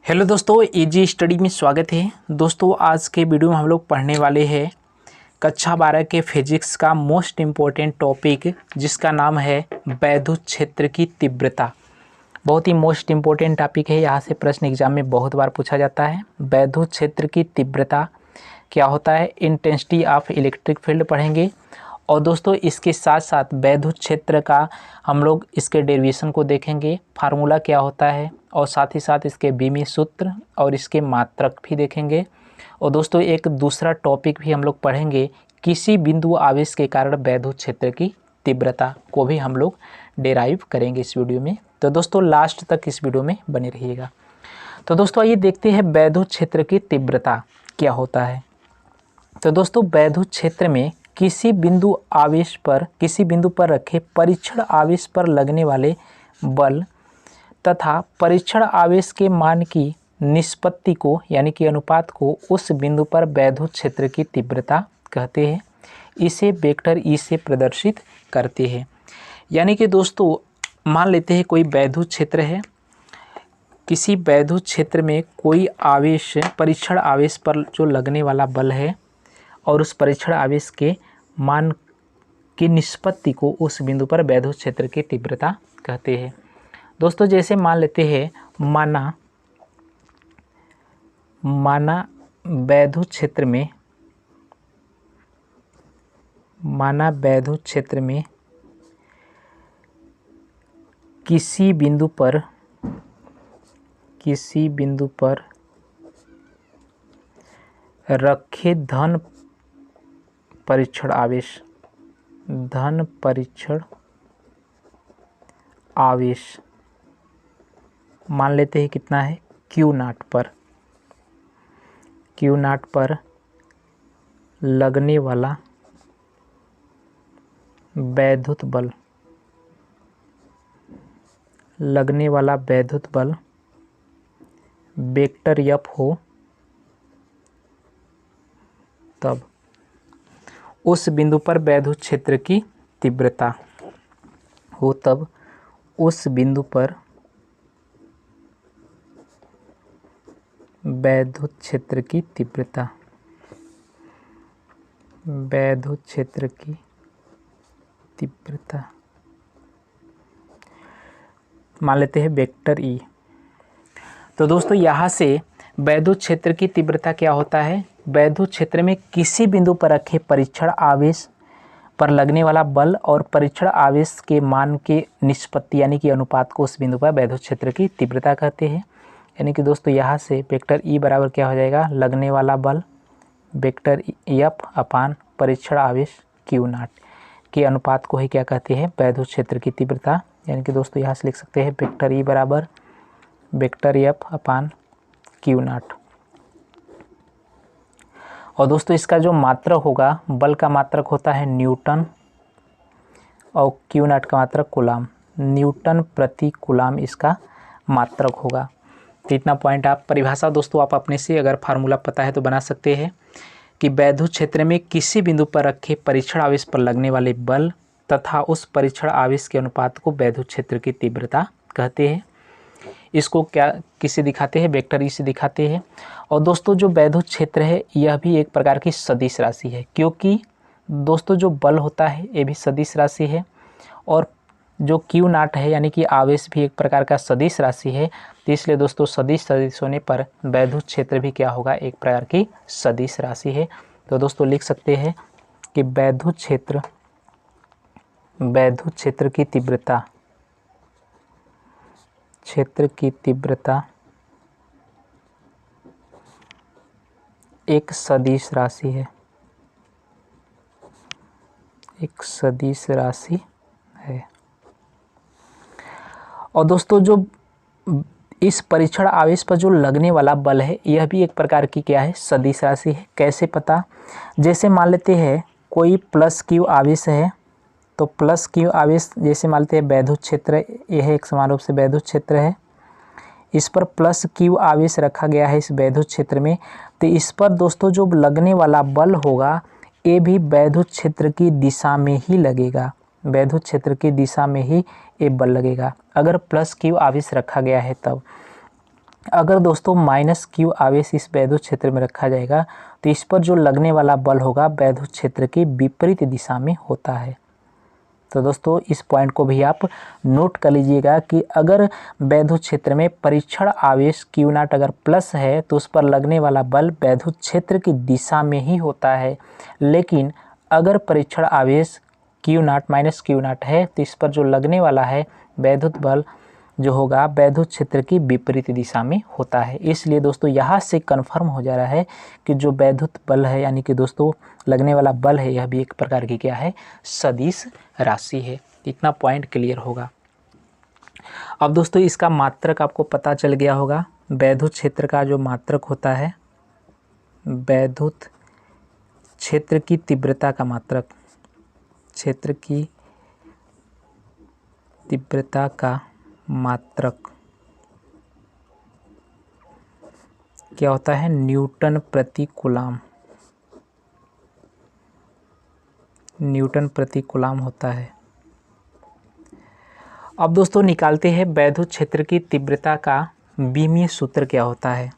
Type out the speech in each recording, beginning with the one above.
Hello दोस्तों, easy study में स्वागत है। दोस्तों आज के वीडियो में हम लोग पढ़ने वाले हैं कक्षा 12 के फिजिक्स का मोस्ट इम्पोर्टेंट टॉपिक जिसका नाम है वैद्युत क्षेत्र की तीव्रता। बहुत ही मोस्ट इम्पोर्टेंट टॉपिक है, यहाँ से प्रश्न एग्जाम में बहुत बार पूछा जाता है। वैद्युत क्षेत्र की तीव्रता क्या होता है, इंटेंसिटी ऑफ इलेक्ट्रिक फील्ड पढ़ेंगे। और दोस्तों इसके साथ साथ वैद्युत क्षेत्र का हम लोग इसके डेरिवेशन को देखेंगे, फार्मूला क्या होता है, और साथ ही साथ इसके बीमी सूत्र और इसके मात्रक भी देखेंगे। और दोस्तों एक दूसरा टॉपिक भी हम लोग पढ़ेंगे, किसी बिंदु आवेश के कारण वैद्युत क्षेत्र की तीव्रता को भी हम लोग डेराइव करेंगे इस वीडियो में। तो दोस्तों लास्ट तक इस वीडियो में बने रहिएगा। तो दोस्तों आइए देखते हैं वैद्युत क्षेत्र की तीव्रता क्या होता है। तो दोस्तों वैद्युत क्षेत्र में किसी बिंदु पर रखे परीक्षण आवेश पर लगने वाले बल तथा परीक्षण आवेश के मान की निष्पत्ति को यानी कि अनुपात को उस बिंदु पर वैद्युत क्षेत्र की तीव्रता कहते हैं। इसे वेक्टर ई से प्रदर्शित करते हैं। यानी कि दोस्तों मान लेते हैं कोई वैद्युत क्षेत्र है, किसी वैद्युत क्षेत्र में कोई आवेश परीक्षण आवेश पर जो लगने वाला बल है और उस परीक्षण आवेश के मान की निष्पत्ति को उस बिंदु पर वैद्युत क्षेत्र की तीव्रता कहते हैं। दोस्तों जैसे मान लेते हैं माना वैद्युत क्षेत्र में किसी बिंदु पर रखे धन परीक्षण आवेश मान लेते हैं कितना है Q0 पर लगने वाला वैद्युत बल वेक्टर F हो, तब उस बिंदु पर वैद्युत क्षेत्र की तीव्रता हो, तब उस बिंदु पर वैद्युत क्षेत्र की तीव्रता मान लेते हैं वेक्टर ई। तो दोस्तों यहाँ से वैद्युत क्षेत्र की तीव्रता क्या होता है, वैद्युत क्षेत्र में किसी बिंदु पर रखे परीक्षण आवेश पर लगने वाला बल और परीक्षण आवेश के मान के निष्पत्ति यानी कि अनुपात को उस बिंदु पर वैद्युत क्षेत्र की तीव्रता कहते हैं। यानी कि दोस्तों यहाँ से वेक्टर ई बराबर क्या हो जाएगा, लगने वाला बल वेक्टर एफ अपान परीक्षण आवेश Q0 के अनुपात को ही क्या कहते हैं, वैद्युत क्षेत्र की तीव्रता। यानी कि दोस्तों यहाँ से लिख सकते हैं वेक्टर ई बराबर वेक्टर एफ अपान Q0। और दोस्तों इसका जो मात्रक होगा, बल का मात्रक होता है न्यूटन और Q0 का मात्रक कूलाम, न्यूटन प्रति कूलाम इसका मात्रक होगा। तो इतना पॉइंट आप परिभाषा दोस्तों आप अपने से अगर फार्मूला पता है तो बना सकते हैं कि वैद्युत क्षेत्र में किसी बिंदु पर रखे परीक्षण आवेश पर लगने वाले बल तथा उस परीक्षण आवेश के अनुपात को वैद्युत क्षेत्र की तीव्रता कहते हैं। इसको क्या किससे दिखाते हैं, वेक्टर ई से दिखाते हैं। और दोस्तों जो वैद्युत क्षेत्र है यह भी एक प्रकार की सदिश राशि है, क्योंकि दोस्तों जो बल होता है ये भी सदिश राशि है और जो Q0 है यानी कि आवेश भी एक प्रकार का सदिश राशि है। तो इसलिए दोस्तों सदिश होने पर वैद्युत क्षेत्र भी क्या होगा, एक प्रकार की सदिश राशि है। तो दोस्तों लिख सकते हैं कि वैद्युत क्षेत्र की तीव्रता एक सदिश राशि है। और दोस्तों जो इस परीक्षण आवेश पर जो लगने वाला बल है यह भी एक प्रकार की क्या है, सदिश राशि है। कैसे पता, जैसे मान लेते हैं कोई प्लस Q आवेश है, तो प्लस Q आवेश जैसे मान लेते हैं वैद्युत क्षेत्र, यह एक समान रूप से वैद्युत क्षेत्र है, इस पर प्लस Q आवेश रखा गया है इस वैद्युत क्षेत्र में। तो इस पर दोस्तों जो लगने वाला बल होगा ये भी वैद्युत क्षेत्र की दिशा में ही लगेगा, वैद्युत क्षेत्र की दिशा में ही ये बल लगेगा अगर प्लस Q आवेश रखा गया है तब। अगर दोस्तों माइनस क्यू आवेश इस वैद्युत क्षेत्र में रखा जाएगा तो इस पर जो लगने वाला बल होगा वैद्युत क्षेत्र की विपरीत दिशा में होता है। तो दोस्तों इस पॉइंट को भी आप नोट कर लीजिएगा कि अगर वैद्युत क्षेत्र में परीक्षण आवेश क्यू नॉट अगर प्लस है तो उस पर लगने वाला बल वैद्युत क्षेत्र की दिशा में ही होता है, लेकिन अगर परीक्षण आवेश Q not minus Q not है तो इस पर जो लगने वाला है वैद्युत बल जो होगा वैद्युत क्षेत्र की विपरीत दिशा में होता है। इसलिए दोस्तों यहाँ से कन्फर्म हो जा रहा है कि जो वैद्युत बल है यानी कि दोस्तों लगने वाला बल है यह भी एक प्रकार की क्या है, सदिश राशि है। इतना पॉइंट क्लियर होगा। अब दोस्तों इसका मात्रक आपको पता चल गया होगा। वैद्युत क्षेत्र का जो मात्रक होता है, वैद्युत क्षेत्र की तीव्रता का मात्रक, क्षेत्र की तीव्रता का मात्रक क्या होता है, न्यूटन प्रति कूलाम, न्यूटन प्रति कूलाम होता है। अब दोस्तों निकालते हैं वैद्युत क्षेत्र की तीव्रता का बीमीय सूत्र क्या होता है।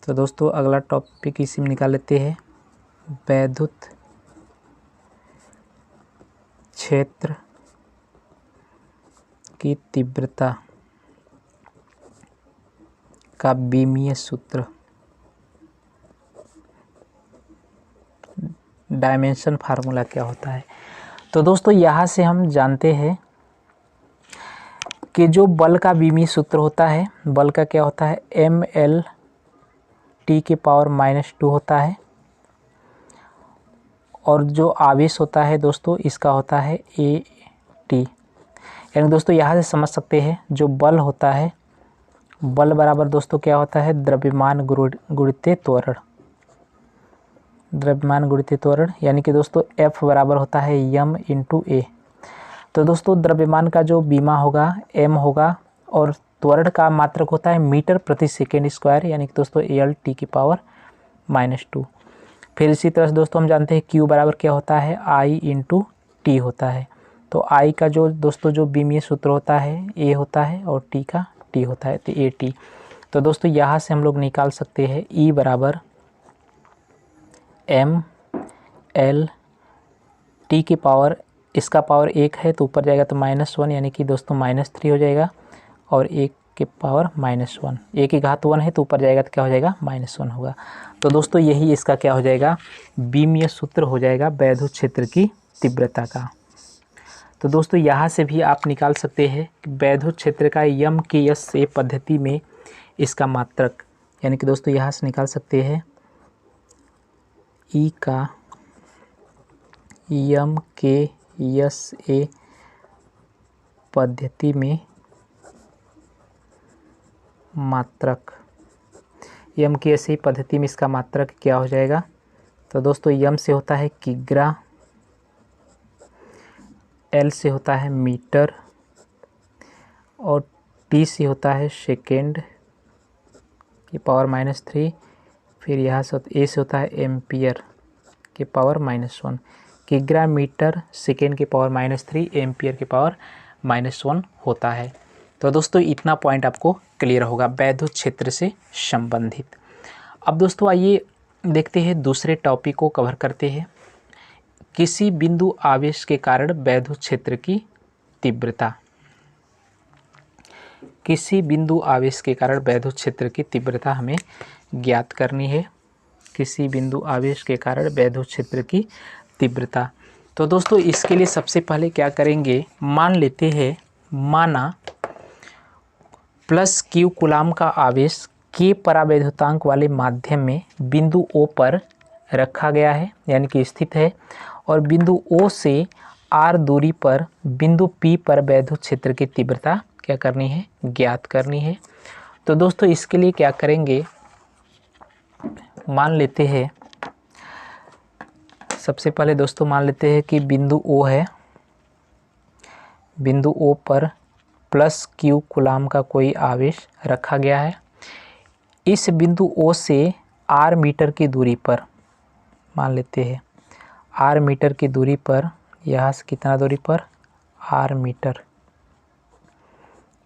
तो दोस्तों अगला टॉपिक इसी में निकाल लेते हैं। वैद्युत क्षेत्र की तीव्रता का बीमीय सूत्र, डायमेंशन फार्मूला क्या होता है। तो दोस्तों यहाँ से हम जानते हैं कि जो बल का बीमीय सूत्र होता है, बल का क्या होता है, ml t के पावर -2 होता है, और जो आवेश होता है दोस्तों इसका होता है at। यानी दोस्तों यहाँ से समझ सकते हैं जो बल होता है, बल बराबर दोस्तों क्या होता है, द्रव्यमान गुणित त्वरण, द्रव्यमान गुणित त्वरण, यानी कि दोस्तों F बराबर होता है m × a। तो दोस्तों द्रव्यमान का जो बीमा होगा m होगा और त्वरण का मात्रक होता है मीटर प्रति सेकेंड स्क्वायर, यानी कि दोस्तों AL t की पावर -2। फिर इसी तरह से दोस्तों हम जानते हैं Q बराबर क्या होता है, I × t होता है। तो I का जो दोस्तों जो बीमीय सूत्र होता है A होता है और T का T होता है, तो AT। तो दोस्तों यहाँ से हम लोग निकाल सकते हैं E बराबर ml t की पावर, इसका पावर 1 है तो ऊपर जाएगा तो -1, यानी कि दोस्तों -3 हो जाएगा, और 1 के पावर -1, 1 की घात 1 है तो ऊपर जाएगा तो क्या हो जाएगा, -1 होगा। तो दोस्तों यही इसका क्या हो जाएगा, बीमीय सूत्र हो जाएगा वैद्युत क्षेत्र की तीव्रता का। तो दोस्तों यहाँ से भी आप निकाल सकते हैं कि वैद्युत क्षेत्र का यम के यस से पद्धति में इसका मात्रक, यानी कि दोस्तों यहाँ से निकाल सकते हैं ई का यम के यस ए पद्धति में मात्रक, यम के यस ए पद्धति में इसका मात्रक क्या हो जाएगा। तो दोस्तों यम से होता है किग्रा, एल से होता है मीटर, और टी से होता है सेकेंड की पावर -3, फिर यहाँ से ए से होता है एम्पियर की पावर -1। किग्रा मीटर सेकेंड की पावर -3 एम्पियर की पावर -1 होता है। तो दोस्तों इतना पॉइंट आपको क्लियर होगा वैद्युत क्षेत्र से संबंधित। अब दोस्तों आइए देखते हैं दूसरे टॉपिक को कवर करते हैं। किसी बिंदु आवेश के कारण वैद्युत क्षेत्र की तीव्रता, किसी बिंदु आवेश के कारण वैद्युत क्षेत्र की तीव्रता हमें ज्ञात करनी है। किसी बिंदु आवेश के कारण वैद्युत क्षेत्र की तीव्रता। तो दोस्तों इसके लिए सबसे पहले क्या करेंगे, मान लेते हैं, माना +Q कूलाम का आवेश K परावैद्युतांक वाले माध्यम में बिंदु O पर रखा गया है, यानी कि स्थित है, और बिंदु O से R दूरी पर बिंदु P पर वैद्युत क्षेत्र की तीव्रता क्या करनी है, ज्ञात करनी है। तो दोस्तों इसके लिए क्या करेंगे, मान लेते हैं, सबसे पहले दोस्तों मान लेते हैं कि बिंदु O है, बिंदु O पर +Q कूलाम का कोई आवेश रखा गया है। इस बिंदु O से R मीटर की दूरी पर, मान लेते हैं R मीटर की दूरी पर, यहाँ से कितना दूरी पर, R मीटर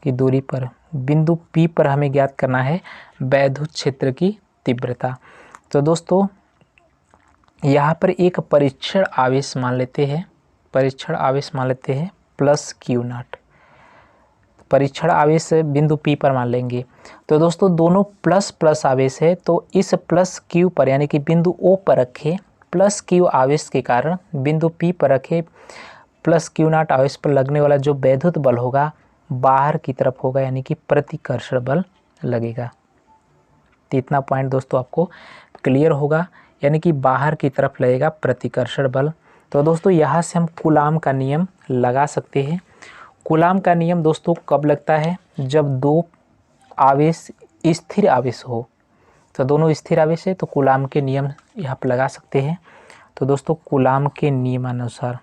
की दूरी पर बिंदु P पर हमें ज्ञात करना है वैद्युत क्षेत्र की तीव्रता। तो दोस्तों यहाँ पर एक परीक्षण आवेश मान लेते हैं, प्लस Q0। परीक्षण आवेश बिंदु P पर मान लेंगे। तो दोस्तों दोनों प्लस प्लस आवेश है, तो इस प्लस Q पर यानी कि बिंदु O पर रखें प्लस Q आवेश के कारण बिंदु P पर रखें प्लस Q0 आवेश पर लगने वाला जो वैद्युत बल होगा बाहर की तरफ होगा, यानी कि प्रतिकर्षण बल लगेगा। तो इतना पॉइंट दोस्तों आपको क्लियर होगा, यानी कि बाहर की तरफ लगेगा प्रतिकर्षण बल। तो दोस्तों यहाँ से हम कूलाम का नियम लगा सकते हैं। कूलाम का नियम दोस्तों कब लगता है? जब दो आवेश स्थिर आवेश हो। तो दोनों स्थिर आवेश है तो कूलाम के नियम यहाँ पर लगा सकते हैं। तो दोस्तों कूलाम के नियमानुसार,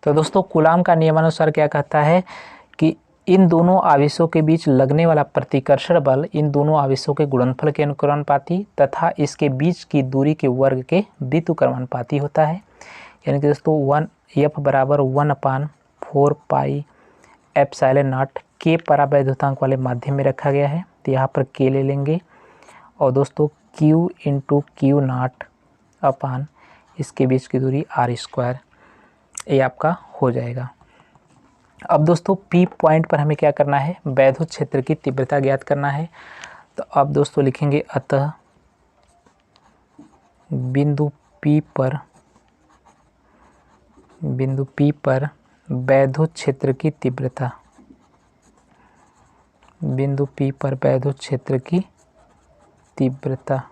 तो दोस्तों कूलाम का नियमानुसार क्या कहता है कि इन दोनों आवेशों के बीच लगने वाला प्रतिकर्षण बल इन दोनों आवेशों के गुणनफल के अनुक्रमानुपाती तथा इसके बीच की दूरी के वर्ग के द्वितुक्रमानुपाती होता है। यानी कि दोस्तों F बराबर 1/4 पाई एप्सिलॉन नॉट K परावैद्युतांक वाले माध्यम में रखा गया है। तो यहाँ पर K ले लेंगे और दोस्तों Q इंटू Q0 अपान इसके बीच की दूरी r², ये आपका हो जाएगा। अब दोस्तों P पॉइंट पर हमें क्या करना है? वैद्युत क्षेत्र की तीव्रता ज्ञात करना है। तो अब दोस्तों लिखेंगे अतः बिंदु P पर वैद्युत क्षेत्र की तीव्रता, बिंदु P पर वैद्युत क्षेत्र की तीव्रता।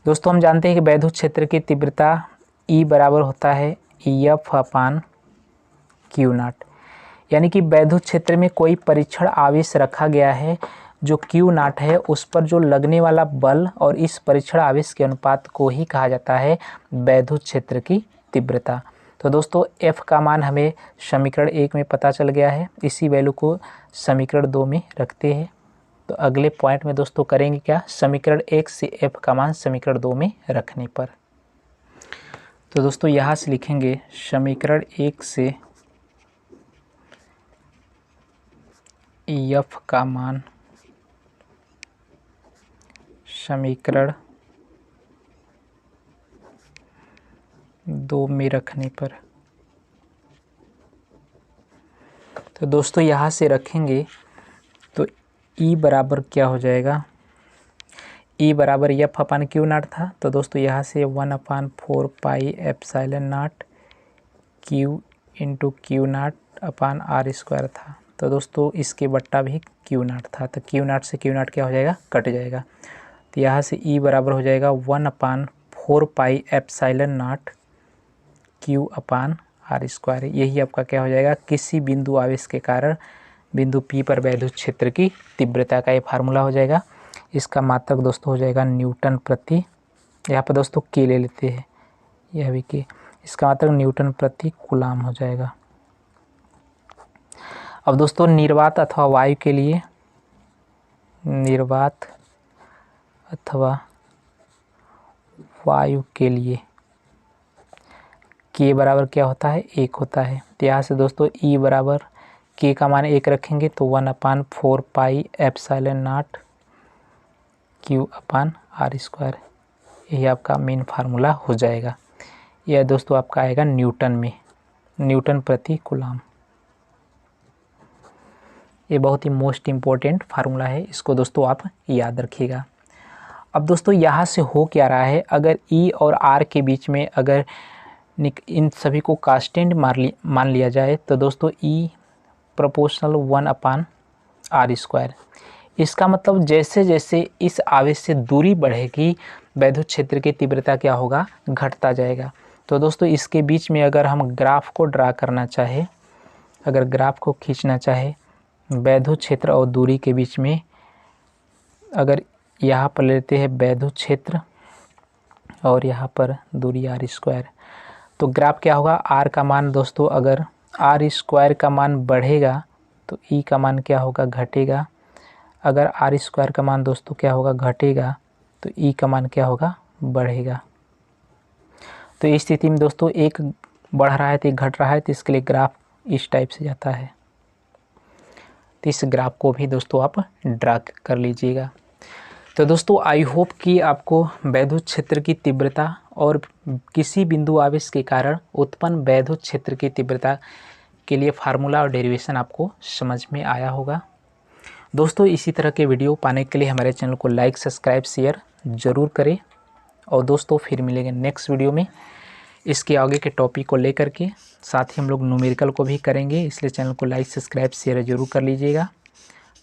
दोस्तों हम जानते हैं कि वैद्युत क्षेत्र की तीव्रता E बराबर होता है F अपान Q0। यानी कि वैद्युत क्षेत्र में कोई परीक्षण आवेश रखा गया है जो Q0 है, उस पर जो लगने वाला बल और इस परीक्षण आवेश के अनुपात को ही कहा जाता है वैद्युत क्षेत्र की तीव्रता। तो दोस्तों F का मान हमें समीकरण 1 में पता चल गया है, इसी वैल्यू को समीकरण 2 में रखते हैं। तो अगले पॉइंट में दोस्तों करेंगे क्या? समीकरण 1 से F का मान समीकरण 2 में रखने पर। तो दोस्तों यहाँ से लिखेंगे समीकरण 1 से F का मान समीकरण 2 में रखने पर। तो दोस्तों यहाँ से रखेंगे तो E बराबर क्या हो जाएगा? E बराबर F अपान Q0 था। तो दोस्तों यहाँ से 1/4 pi epsilon not Q into Q0 upon r² था। तो दोस्तों इसके बट्टा भी Q0 था, तो Q0 से Q0 क्या हो जाएगा? कट जाएगा। तो यहाँ से E बराबर हो जाएगा 1/4 pi epsilon not Q upon r²। यही आपका क्या हो जाएगा? किसी बिंदु आवेश के कारण बिंदु P पर वैद्युत क्षेत्र की तीव्रता का ये फार्मूला हो जाएगा। इसका मात्रक दोस्तों हो जाएगा न्यूटन प्रति, यहाँ पर दोस्तों K ले लेते हैं, यह भी K, इसका मात्रक न्यूटन प्रति कूलाम हो जाएगा। अब दोस्तों निर्वात अथवा वायु के लिए, K बराबर क्या होता है? 1 होता है। तो यहाँ से दोस्तों E बराबर K का मान 1 रखेंगे तो 1/4 pi epsilon not Q upon r², यही आपका मेन फार्मूला हो जाएगा। यह दोस्तों आपका आएगा न्यूटन में, न्यूटन प्रति कूलाम। ये बहुत ही मोस्ट इम्पोर्टेंट फार्मूला है, इसको दोस्तों आप याद रखिएगा। अब दोस्तों यहाँ से हो क्या रहा है? अगर E और R के बीच में अगर इन सभी को कांस्टेंट मान लिया जाए तो दोस्तों E प्रोपोर्शनल 1/r²। इसका मतलब जैसे जैसे इस आवेश से दूरी बढ़ेगी वैद्युत क्षेत्र की तीव्रता क्या होगा? घटता जाएगा। तो दोस्तों इसके बीच में अगर हम ग्राफ को ड्रा करना चाहे, अगर ग्राफ को खींचना चाहे वैद्युत क्षेत्र और दूरी के बीच में, अगर यहाँ पर लेते हैं वैद्युत क्षेत्र और यहाँ पर दूरी r², तो ग्राफ क्या होगा? R का मान दोस्तों अगर r² का मान बढ़ेगा तो E का मान क्या होगा? घटेगा। अगर r² का मान दोस्तों क्या होगा? घटेगा तो E का मान क्या होगा? बढ़ेगा। तो इस स्थिति में दोस्तों एक बढ़ रहा है तो एक घट रहा है, तो इसके लिए ग्राफ इस टाइप से जाता है। तो इस ग्राफ को भी दोस्तों आप ड्रा कर लीजिएगा। तो दोस्तों आई होप कि आपको वैद्युत क्षेत्र की तीव्रता और किसी बिंदु आवेश के कारण उत्पन्न वैद्युत क्षेत्र की तीव्रता के लिए फार्मूला और डेरिवेशन आपको समझ में आया होगा। दोस्तों इसी तरह के वीडियो पाने के लिए हमारे चैनल को लाइक, सब्सक्राइब, शेयर ज़रूर करें। और दोस्तों फिर मिलेंगे नेक्स्ट वीडियो में इसके आगे के टॉपिक को लेकर के। साथ ही हम लोग न्यूमेरिकल को भी करेंगे, इसलिए चैनल को लाइक, सब्सक्राइब, शेयर ज़रूर कर लीजिएगा।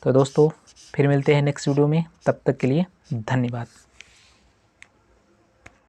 तो दोस्तों फिर मिलते हैं नेक्स्ट वीडियो में, तब तक के लिए धन्यवाद।